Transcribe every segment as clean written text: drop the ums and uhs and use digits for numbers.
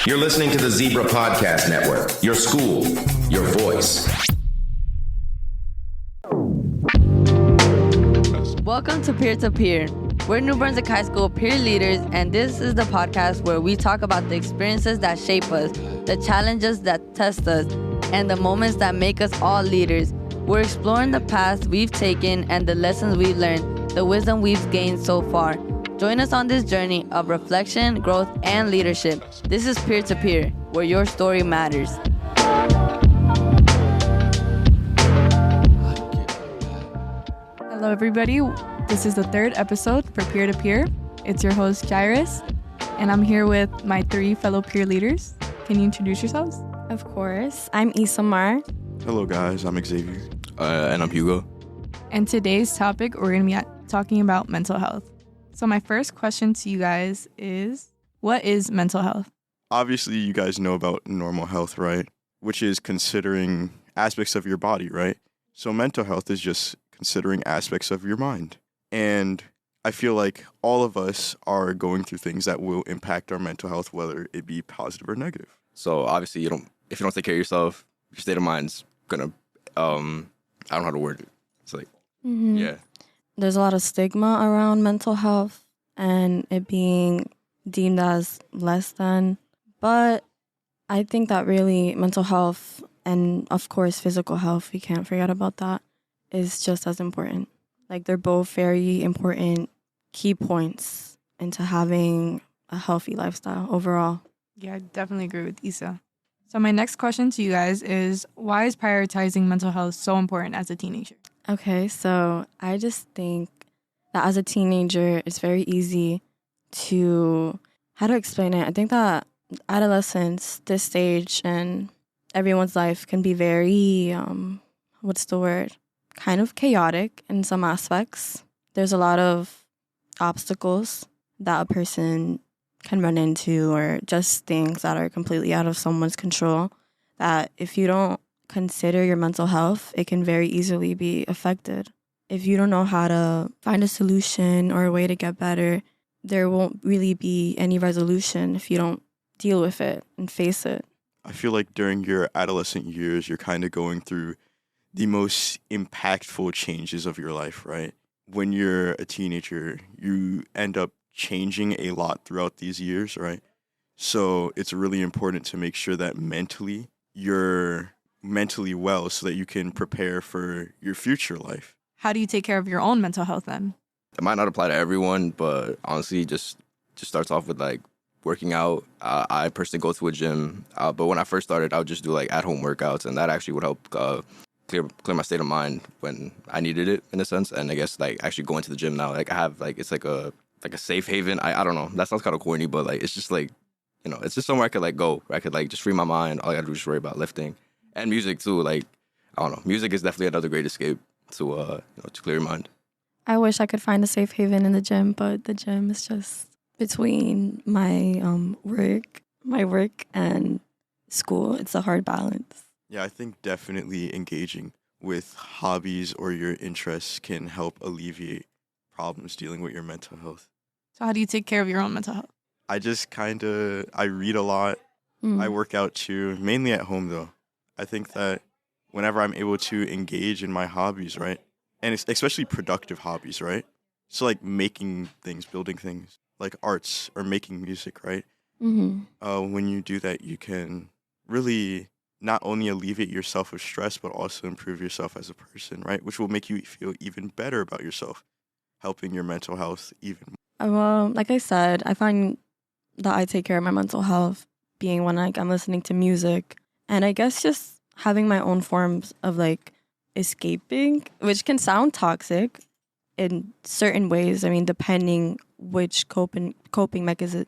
You're listening to the Zebra Podcast Network, your school, your voice. Welcome to Peer-to-Peer. We're New Brunswick High School peer leaders, and this is the podcast where we talk about the experiences that shape us, the challenges that test us, and the moments that make us all leaders. We're exploring the paths we've taken and the lessons we've learned, the wisdom we've gained so far. Join us on this journey of reflection, growth, and leadership. This is Peer-to-Peer, where your story matters. Hello, everybody. This is the third episode for Peer-to-Peer. It's your host, Jairis, and I'm here with my three fellow peer leaders. Can you introduce yourselves? Of course. I'm Issamar. Hello, guys. I'm Xavier. And I'm Hugo. And today's topic, we're going to be talking about mental health. So my first question to you guys is, what is mental health? Obviously, you guys know about normal health, right? Which is considering aspects of your body, right? So mental health is just considering aspects of your mind. And I feel like all of us are going through things that will impact our mental health, whether it be positive or negative. So obviously, if you don't take care of yourself, your state of mind's gonna, I don't know how to word it. It's like, yeah. There's a lot of stigma around mental health and it being deemed as less than. But I think that really mental health and, of course, physical health, we can't forget about that, is just as important. Like, they're both very important key points into having a healthy lifestyle overall. Yeah, I definitely agree with Issa. So my next question to you guys is, why is prioritizing mental health so important as a teenager? Okay, so I just think that as a teenager, it's very easy to, how to explain it? I think that adolescence, this stage, and everyone's life can be very, kind of chaotic in some aspects. There's a lot of obstacles that a person can run into, or just things that are completely out of someone's control, that if you don't consider your mental health, it can very easily be affected. If you don't know how to find a solution or a way to get better, there won't really be any resolution if you don't deal with it and face it. I feel like during your adolescent years, you're kind of going through the most impactful changes of your life, right? When you're a teenager, you end up changing a lot throughout these years, right? So it's really important to make sure that mentally you're mentally well so that you can prepare for your future life. How do you take care of your own mental health then? It might not apply to everyone, but honestly, just starts off with like working out. I personally go to a gym, but when I first started, I would just do like at-home workouts, and that actually would help clear my state of mind when I needed it, in a sense. And I guess like actually going to the gym now, like I have like, it's like a safe haven. I don't know. That sounds kind of corny, but like it's just like, you know, it's just somewhere I could like go, where I could like just free my mind. All I gotta do is just worry about lifting. And music too. Like, I don't know. Music is definitely another great escape to to clear your mind. I wish I could find a safe haven in the gym, but the gym is just between my work and school. It's a hard balance. Yeah, I think definitely engaging with hobbies or your interests can help alleviate problems dealing with your mental health. So how do you take care of your own mental health? I just I read a lot. I work out too, mainly at home though. I think that whenever I'm able to engage in my hobbies, right? And it's especially productive hobbies, right? So like making things, building things, like arts or making music, right? When you do that, you can really not only alleviate yourself of stress, but also improve yourself as a person, right? Which will make you feel even better about yourself, helping your mental health even more. Well, like I said, I find that I take care of my mental health being when like I'm listening to music, and I guess just having my own forms of like escaping, which can sound toxic in certain ways. I mean, depending which coping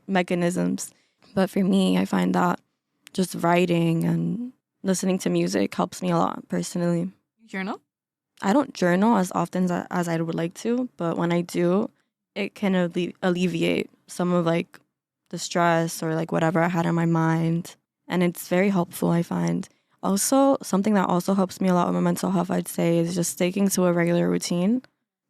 mechanisms. But for me, I find that just writing and listening to music helps me a lot personally. Journal? I don't journal as often as I would like to, but when I do, it can alleviate some of like the stress or like whatever I had in my mind. And it's very helpful, I find. Also, something that also helps me a lot with my mental health, I'd say, is just sticking to a regular routine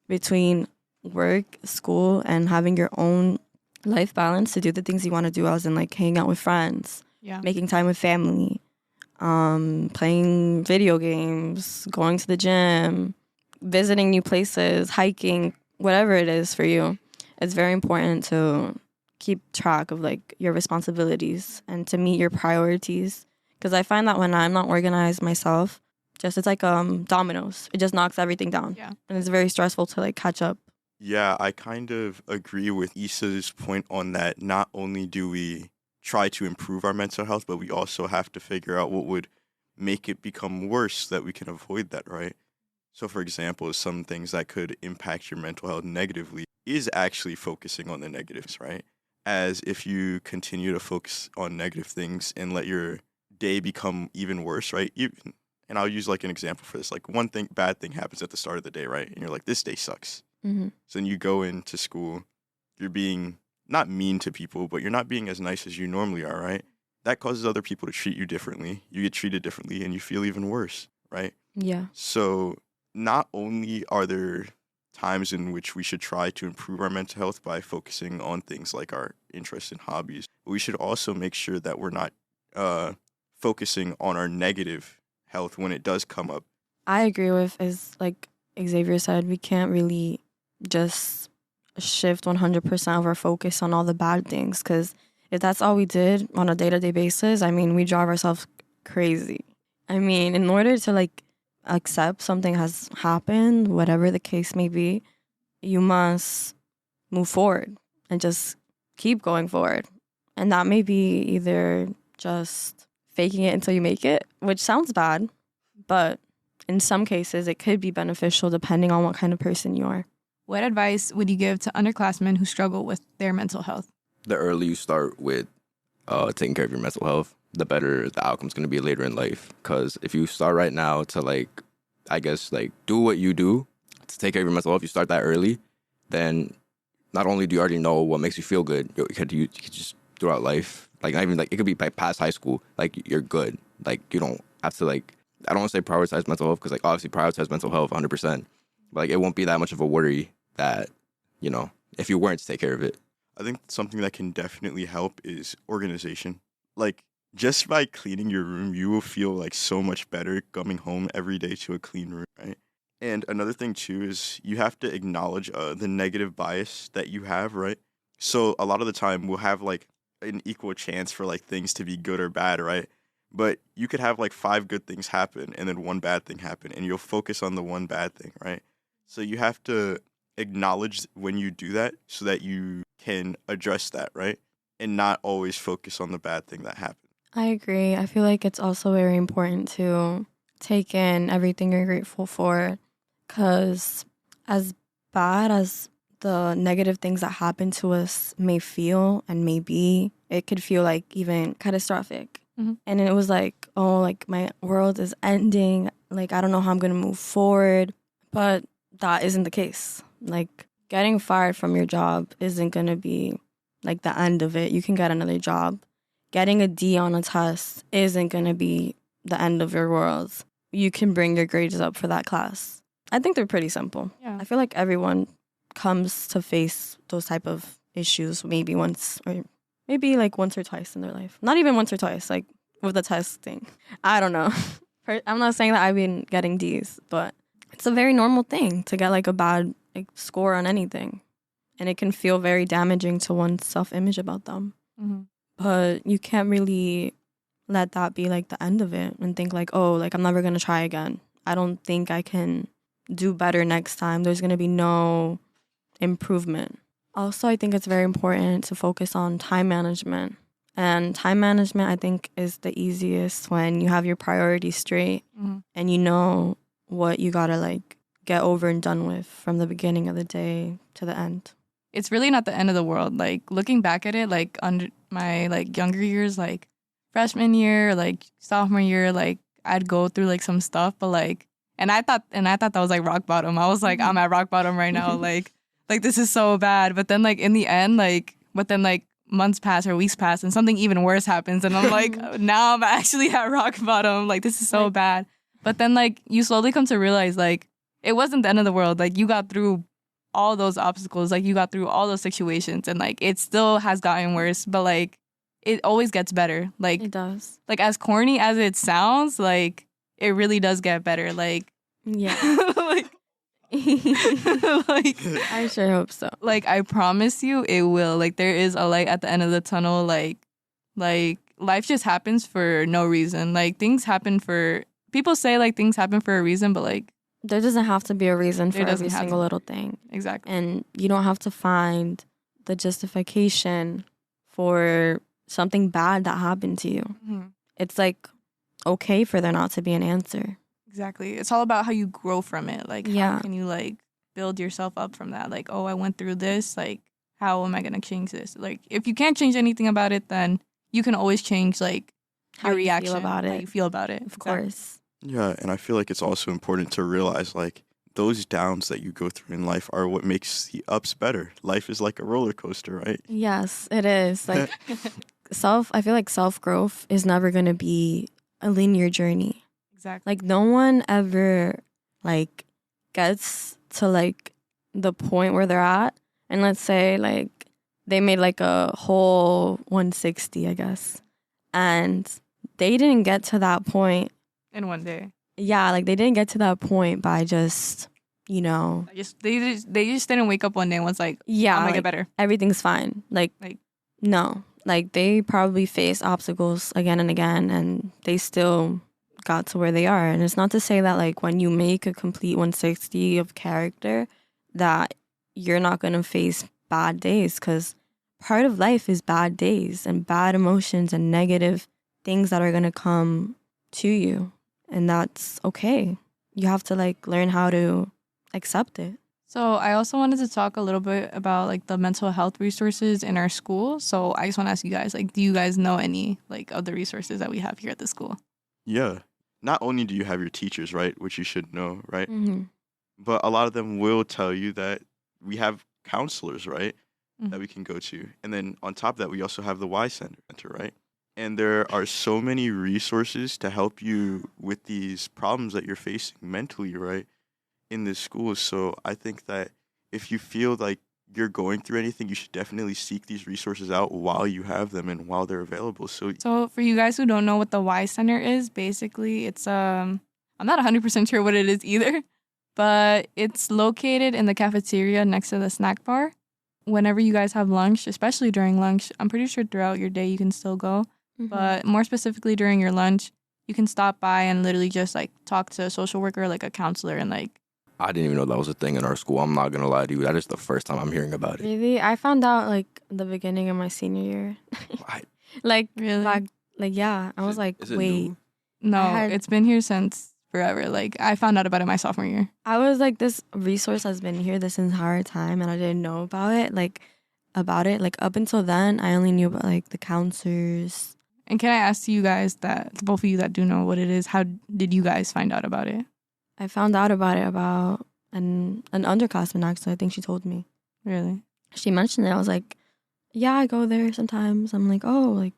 between work, school, and having your own life balance to do the things you want to do, as in like hanging out with friends making time with family, playing video games, going to the gym, visiting new places, hiking, whatever it is for you. It's very important to keep track of like your responsibilities and to meet your priorities. Because I find that when I'm not organized myself, it's like dominoes. It just knocks everything down. Yeah. And it's very stressful to like catch up. Yeah, I kind of agree with Issa's point on that. Not only do we try to improve our mental health, but we also have to figure out what would make it become worse so that we can avoid that, right? So, for example, some things that could impact your mental health negatively is actually focusing on the negatives, right? As if you continue to focus on negative things and let your day become even worse, right? And I'll use like an example for this. Like one thing, bad thing happens at the start of the day, right? And you're like, this day sucks. Mm-hmm. So then you go into school, you're being not mean to people, but you're not being as nice as you normally are, right? That causes other people to treat you differently. You get treated differently and you feel even worse, right? Yeah. So not only are there times in which we should try to improve our mental health by focusing on things like our interests and hobbies, but we should also make sure that we're not focusing on our negative health when it does come up. I agree with, is like Xavier said, we can't really just shift 100% of our focus on all the bad things, because if that's all we did on a day-to-day basis, I mean, we drive ourselves crazy. I mean, in order to like accept something has happened, whatever the case may be, you must move forward and just keep going forward. And that may be either just faking it until you make it, which sounds bad, but in some cases it could be beneficial depending on what kind of person you are. What advice would you give to underclassmen who struggle with their mental health? The earlier you start with taking care of your mental health, the better the outcome's going to be later in life. Because if you start right now to like, I guess like do what you do to take care of your mental health, you start that early, then not only do you already know what makes you feel good, you could just throughout life, like not even like it could be like past high school, like you're good. Like you don't have to like, I don't want to say prioritize mental health because like obviously prioritize mental health 100%, but like it won't be that much of a worry that, you know, if you weren't to take care of it. I think something that can definitely help is organization. Like, just by cleaning your room, you will feel like so much better coming home every day to a clean room, right? And another thing too is you have to acknowledge the negative bias that you have, right? So a lot of the time we'll have like an equal chance for like things to be good or bad, right? But you could have like 5 good things happen and then 1 bad thing happen, and you'll focus on the 1 bad thing, right? So you have to acknowledge when you do that so that you can address that, right? And not always focus on the bad thing that happened. I agree. I feel like it's also very important to take in everything you're grateful for, because as bad as the negative things that happen to us may feel and may be, it could feel like even catastrophic. Mm-hmm. And it was like, oh, like my world is ending. Like, I don't know how I'm going to move forward. But that isn't the case. Like, getting fired from your job isn't going to be like the end of it. You can get another job. Getting a D on a test isn't going to be the end of your world. You can bring your grades up for that class. I think they're pretty simple. Yeah. I feel like everyone comes to face those type of issues maybe once or twice in their life. Not even once or twice, like with the test thing. I don't know. I'm not saying that I've been getting Ds, but it's a very normal thing to get like a bad score on anything. And it can feel very damaging to one's self-image about them. Mm-hmm. But you can't really let that be like the end of it and think like, oh, like I'm never going to try again. I don't think I can do better next time. There's going to be no improvement. Also, I think it's very important to focus on time management. And time management, I think, is the easiest when you have your priorities straight and you know what you got to like get over and done with from the beginning of the day to the end. It's really not the end of the world. Like, looking back at it, like, under my, like, younger years, like, freshman year, like, sophomore year, like, I'd go through, like, some stuff, but, like, and I thought that was, like, rock bottom. I was like, I'm at rock bottom right now. Like, this is so bad. But then, like, in the end, like, months pass or weeks pass and something even worse happens. And I'm like, now I'm actually at rock bottom. Like, this is so bad. But then, like, you slowly come to realize, like, it wasn't the end of the world. Like, you got through all those obstacles. Like, you got through all those situations. And, like, it still has gotten worse. But, like, it always gets better. Like It does. like as corny as it sounds, like it really does get better. Like Yeah. like like I sure hope so. like I promise you it will. Like there is a light at the end of the tunnel. Like life just happens for no reason. Like things happen for people say like things happen for a reason, but like There doesn't have to be a reason for There doesn't every have single to. little thing. exactly. And you don't have to find the justification for something bad that happened to you. Mhm. It's like okay for there not to be an answer. Exactly. It's all about how you grow from it. Like, Yeah. how can you, like, build yourself up from that? Like, oh, I went through this. Like, how am I going to change this? Like, if you can't change anything about it, then you can always change, like, How your you reaction. feel about How it. you feel about it. Of course. Yeah, and I feel like it's also important to realize like those downs that you go through in life are what makes the ups better. Life is like a roller coaster, right? Yes, it is. Like I feel like self-growth is never going to be a linear journey. Exactly. Like no one ever like gets to like the point where they're at, and let's say like they made like a whole 160, I guess, and they didn't get to that point. In one day. Yeah, like they didn't get to that point by just They just didn't wake up one day and was like, yeah, I'm going to like, get better. everything's fine. Like no, like they probably faced obstacles again and again, and they still got to where they are. And it's not to say that like when you make a complete 160 of character that you're not going to face bad days, because part of life is bad days and bad emotions and negative things that are going to come to you, and that's okay. You have to like learn how to accept it. So I also wanted to talk a little bit about like the mental health resources in our school. So I just want to ask you guys, like, do you guys know any like of the resources that we have here at the school? Yeah. Not only do you have your teachers, right, which you should know, right? Mm-hmm. But a lot of them will tell you that we have counselors, right, Mhm. that we can go to. And then on top of that, we also have the Y Center, right? And there are so many resources to help you with these problems that you're facing mentally, right, in this school. So I think that if you feel like you're going through anything, you should definitely seek these resources out while you have them and while they're available. So for you guys who don't know what the Y Center is, basically it's I'm not 100% sure what it is either, but it's located in the cafeteria next to the snack bar. Whenever you guys have lunch, especially during lunch, I'm pretty sure throughout your day you can still go, Mm-hmm. but more specifically during your lunch, you can stop by and literally just like talk to a social worker, like a counselor, and like I didn't even know that was a thing in our school. I'm not gonna lie to you. That is the first time I'm hearing about it. Really? I found out like the beginning of my senior year. Like Really? yeah. I was like, Is it wait. new? no, I had- it's been here since forever. Like I found out about it my sophomore year. I was like, this resource has been here this entire time, and I didn't know about it. Like up until then, I only knew about like the counselors. And can I ask you guys that, both of you that do know what it is, how did you guys find out about it? I found out about it about an underclassman, actually. I think she told me. Really? She mentioned it. I was like, yeah, I go there sometimes. I'm like, oh, like,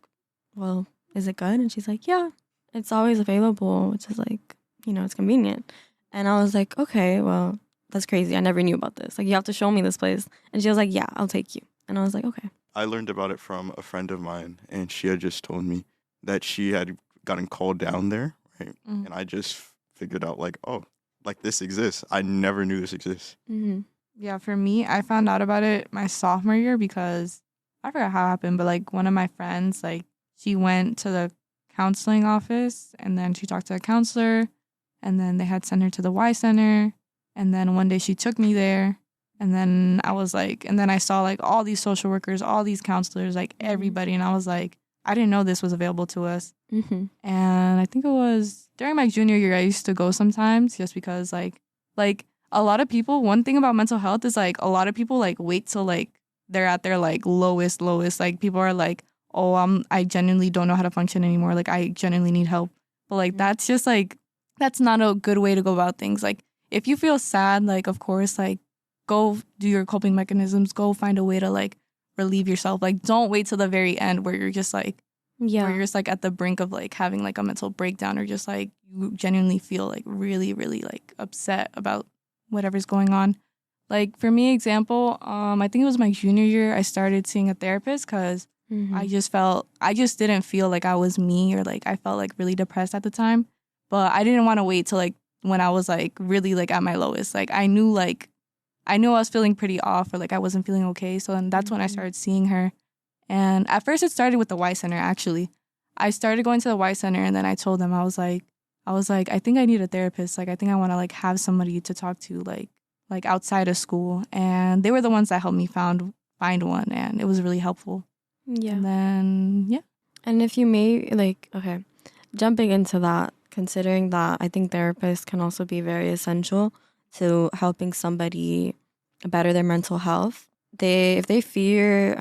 well, is it good? And she's like, yeah, it's always available, which is like, it's convenient. And I was like, okay, well, that's crazy. I never knew about this. Like, you have to show me this place. And she was like, yeah, I'll take you. And I was like, okay. I learned about it from a friend of mine, and she had just told me that she had gotten called down there, right? Mhm. And I just figured out, like, oh, like this exists. I never knew this exists. Mm-hmm. Yeah, for me, I found out about it my sophomore year because I forgot how it happened, but like one of my friends, like she went to the counseling office and then she talked to a counselor and then they had sent her to the Y Center. And then one day she took me there. And then I was like, and then I saw like all these social workers, all these counselors, like everybody. And I was like, I didn't know this was available to us. Mm-hmm. And I think it was during my junior year, I used to go sometimes just because like a lot of people, one thing about mental health is like a lot of people like wait till like they're at their like lowest. Like people are like, oh, I genuinely don't know how to function anymore. Like I genuinely need help. But like that's just like, that's not a good way to go about things. Like if you feel sad, like of course, like go do your coping mechanisms, go find a way to like relieve yourself. Like don't wait till the very end where you're just like, Yeah. where you're just like at the brink of like having like a mental breakdown or just like you genuinely feel like really, really like upset about whatever's going on. Like for me, example, I think it was my junior year, I started seeing a therapist because I just didn't feel like I was me, or like I felt like really depressed at the time. But I didn't want to wait till like when I was like really like at my lowest. Like I knew I was feeling pretty off, or like I wasn't feeling okay. So then that's when I started seeing her. And at first it started with the Y Center, actually. I started going to the Y Center, and then I told them, I was like, I think I need a therapist. Like, I think I want to like have somebody to talk to, like outside of school. And they were the ones that helped me find one, and it was really helpful. Yeah. And then, yeah. And if you may, like, okay, jumping into that, considering that I think therapists can also be very essential to helping somebody better their mental health. If they fear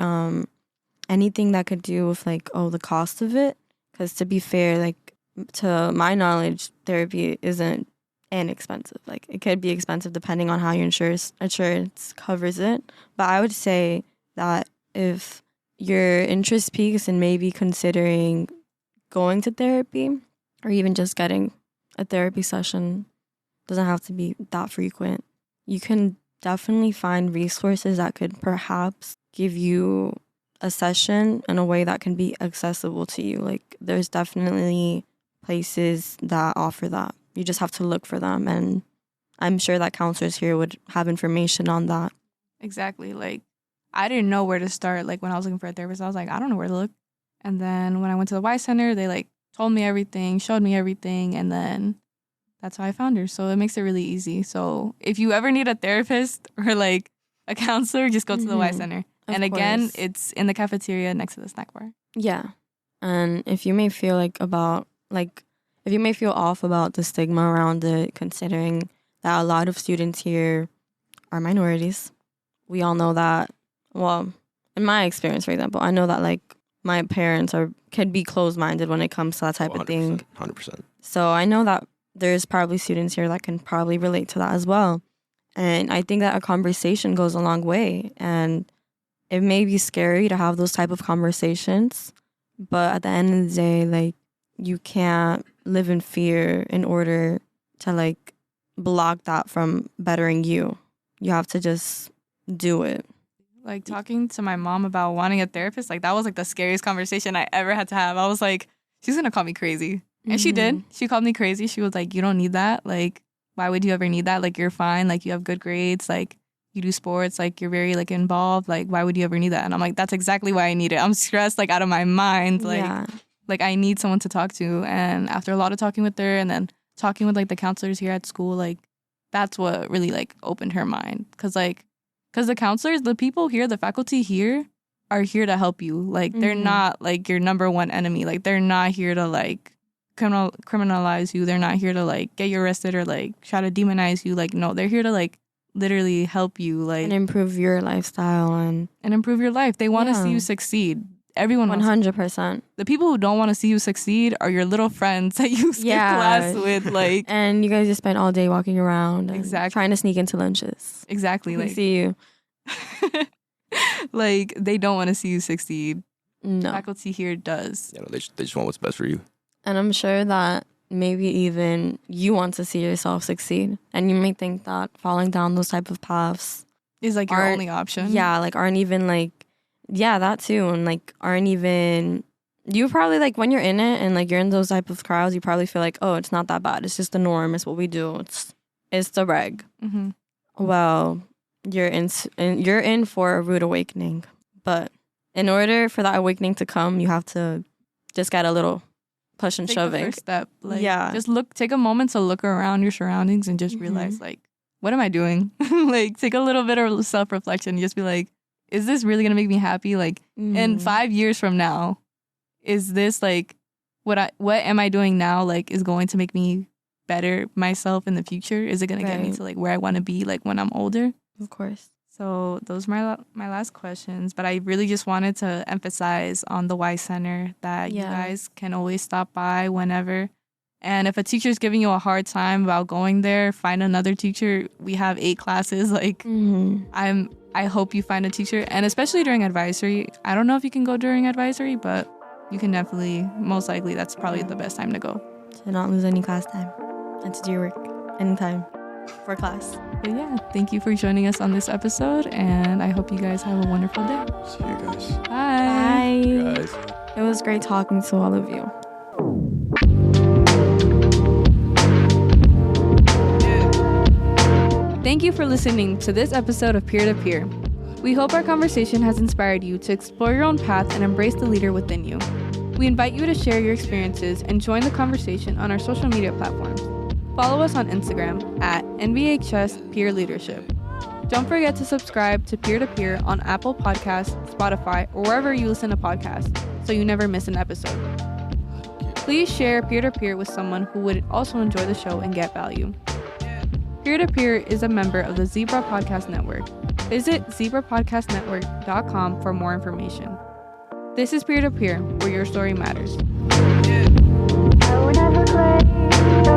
anything that could do with like, the cost of it, because to be fair, like to my knowledge, therapy isn't inexpensive. Like it could be expensive depending on how your insurance covers it. But I would say that if your interest peaks in maybe considering going to therapy, or even just getting a therapy session, doesn't have to be that frequent. You can definitely find resources that could perhaps give you a session in a way that can be accessible to you. Like there's definitely places that offer that. You just have to look for them, and I'm sure that counselors here would have information on that. Exactly. Like I didn't know where to start. Like when I was looking for a therapist, I was like, I don't know where to look. And then when I went to the Y Center, they like told me everything, showed me everything, and then that's how I found her. So it makes it really easy. So if you ever need a therapist or like a counselor, just go to the Y Center. And again, it's in the cafeteria next to the snack bar. Yeah. And if you may feel if you may feel off about the stigma around it, considering that a lot of students here are minorities, we all know that. Well, in my experience, for example, I know that like my parents can be closed-minded when it comes to that type of thing. 100%. So I know that there's probably students here that can probably relate to that as well. And I think that a conversation goes a long way. And it may be scary to have those type of conversations, but at the end of the day, like, you can't live in fear in order to like block that from bettering you. You have to just do it. Like talking to my mom about wanting a therapist, like that was like the scariest conversation I ever had to have. I was like, she's gonna call me crazy. And she did. She called me crazy. She was like, you don't need that. Like, why would you ever need that? Like, you're fine. Like, you have good grades. Like, you do sports. Like, you're very like involved. Like, why would you ever need that? And I'm like, that's exactly why I need it. I'm stressed like out of my mind. Like I need someone to talk to. And after a lot of talking with her and then talking with like the counselors here at school, like that's what really like opened her mind. Cause the counselors, the people here, the faculty here are here to help you. Like they're not like your number one enemy. Like they're not here to like criminalize you. They're not here to like get you arrested or like try to demonize you. Like no, they're here to like literally help you like and improve your lifestyle and improve your life. They want to see you succeed. Everyone 100%. The people who don't want to see you succeed are your little friends that you skip class with, like, and you guys just spend all day walking around, exactly, trying to sneak into lunches. Exactly, like see you. Like they don't want to see you succeed. No, faculty here does. Yeah, they just want what's best for you. And I'm sure that maybe even you want to see yourself succeed, and you may think that falling down those type of paths is like your only option. Yeah, like aren't even like. Yeah, that too. And like aren't even you probably like when you're in it and like you're in those type of crowds, you probably feel like, oh, it's not that bad. It's just the norm. It's what we do. It's the reg. Mm-hmm. Well, you're in for a rude awakening. But in order for that awakening to come, you have to just get a little push and shoving. Take the first step. Like, just take a moment to look around your surroundings and just realize like, what am I doing? Like take a little bit of self-reflection. Just be like, is this really going to make me happy? Like, in 5 years from now, is this, like, what am I doing now, like, is going to make me better myself in the future? Is it going to get me to, like, where I want to be, like, when I'm older? Of course. So those are my last questions. But I really just wanted to emphasize on the Y Center that you guys can always stop by whenever. And if a teacher's giving you a hard time about going there, find another teacher. We have 8 classes. Like, I hope you find a teacher, and especially during advisory. I don't know if you can go during advisory, but you can definitely, most likely, that's probably the best time to go. To not lose any class time and to do your work anytime. for class. But yeah, thank you for joining us on this episode, and I hope you guys have a wonderful day. See you guys. Bye. Bye. Guys. It was great talking to all of you. Thank you for listening to this episode of Peer to Peer. We hope our conversation has inspired you to explore your own path and embrace the leader within you. We invite you to share your experiences and join the conversation on our social media platforms. Follow us on Instagram at NBHS Peer Leadership. Don't forget to subscribe to Peer to Peer on Apple Podcasts, Spotify, or wherever you listen to podcasts so you never miss an episode. Please share Peer to Peer with someone who would also enjoy the show and get value. Peer to Peer is a member of the Zebra Podcast Network. Visit zebrapodcastnetwork.com for more information. This is Peer to Peer, where your story matters. I would never play.